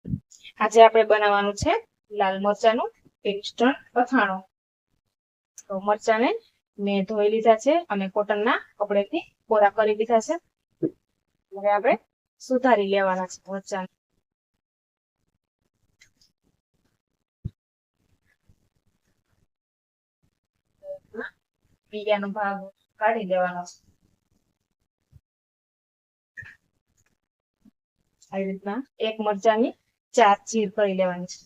આજે આપણે બનાવવાનું છે લાલ મરચાનું ઇન્સ્ટન્ટ અથાણું. તો મરચાને મેં ધોઈ લીધા છે અને કોટનના કપડેથી કોરા કરી લીધા છે. હવે આપણે સુધારી લેવાના છે મરચાને. બીજાનો ભાગ કાઢી લેવાનો છે. આવી રીતના એક મરચાની 4 ચીર કરી લેવાની છે.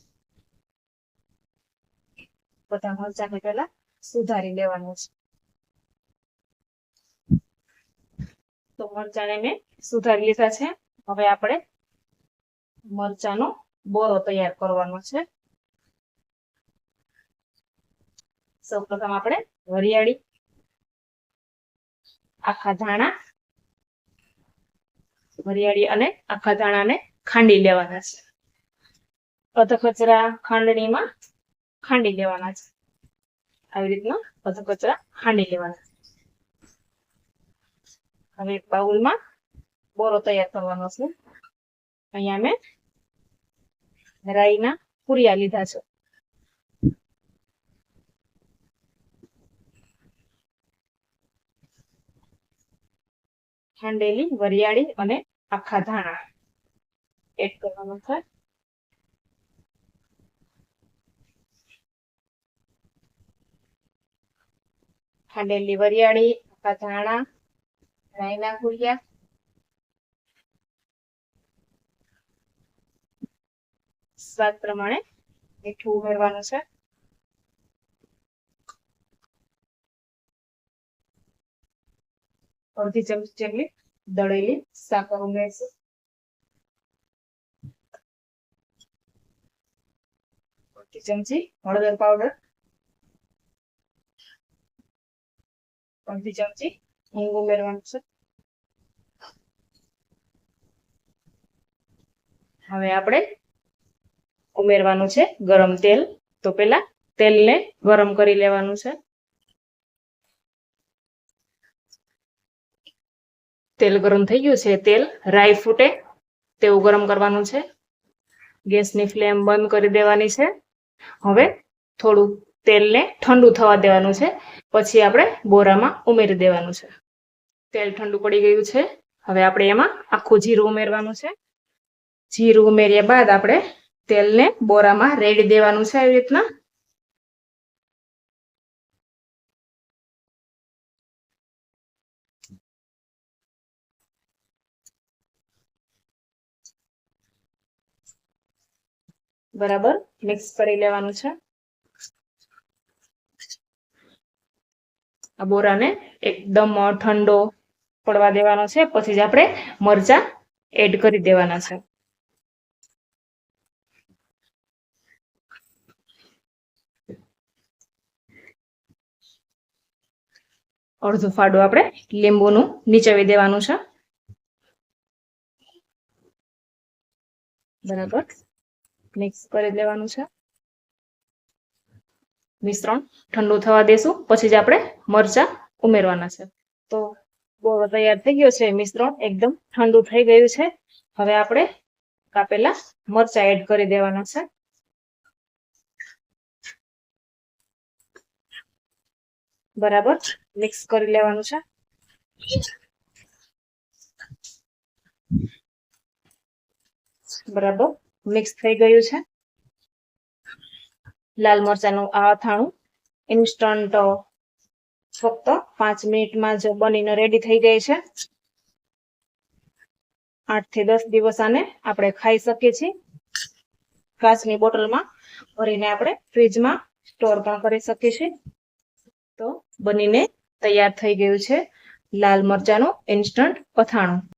બધા મરચાને પહેલા સુધારી લેવાનું છે. તો મરચાને મેં સુધારી લીધા છે. હવે આપણે મરચાનો બોરો તૈયાર કરવાનો છે. સૌપ્રથમ આપણે વરિયાળી, આખા ધાણા, વરિયાળી અને આખા ધાણાને ખાંડી લેવાના છે. અધકચરા ખાંડણીમાં ખાંડી લેવાના છે. આવી રીતના અધકચરા ખાંડી લેવાના. હવે એક બાઉલમાં બોરો તૈયાર કરવાનો છે. અહીંયા મેં રાઈના પૂરિયા લીધા છે. ખાંડેલી વરિયાળી અને આખા ધાણા એડ કરવાનું છે. ખાંડેલી વરિયાળી, આખા ધાણા, રાઈના પૂરિયા, સ્વાદ પ્રમાણે મીઠું ઉમેરવાનું છે. અડધી ચમચી જેટલી દળેલી સાકર ઉમેરશું. અડધી ચમચી હળદર પાવડર, અડધી ચમચી હિંગ ઉમેરવાનું છે. હવે આપણે ઉમેરવાનું છે ગરમ તેલ. તો પેલા તેલને ગરમ કરી લેવાનું છે. તેલ ગરમ થઈ ગયું છે. તેલ રાઈ ફૂટે તેવું ગરમ કરવાનું છે. ગેસની ફ્લેમ બંધ કરી દેવાની છે. હવે થોડું તેલને ઠંડુ થવા દેવાનું છે. પછી આપણે બોરામાં ઉમેરી દેવાનું છે. તેલ ઠંડુ પડી ગયું છે. હવે આપણે એમાં આખું જીરું ઉમેરવાનું છે. જીરું ઉમેર્યા બાદ આપણે તેલને બોરામાં રેડી દેવાનું છે. આવી રીતના બરાબર મિક્સ કરી લેવાનું છે. આ બોરાને એકદમ ઠંડો પડવા દેવાનો છે. પછી જ આપણે મરચા એડ કરી દેવાના છે. અડધું ફાડું આપણે લીંબુનું નીચવી દેવાનું છે. બરાબર મિક્સ કરી લેવાનું છે. મિશ્રણ ઠંડુ થવા દેશું. પછી જ આપણે મરચા ઉમેરવાના છે. તો બોરો તૈયાર થઈ ગયો છે. મિશ્રણ એકદમ ઠંડુ થઈ ગયું છે. હવે આપણે કાપેલા મરચા એડ કરી દેવાના છે. બરાબર મિક્સ કરી લેવાનું છે. બરાબર મિક્સ થઈ ગયું છે. લાલ મરચાનું આ અથાણું ઇન્સ્ટન્ટ ફક્ત 5 મિનિટમાં જ બનીને રેડી થઈ જાય છે. 8 થી 10 દિવસ આને આપણે ખાઈ શકીએ છીએ. કાચની બોટલમાં ભરીને આપણે ફ્રીજમાં સ્ટોર પણ કરી શકીએ છીએ. તો બનીને તૈયાર થઈ ગયું છે લાલ મરચાનું ઇન્સ્ટન્ટ અથાણું.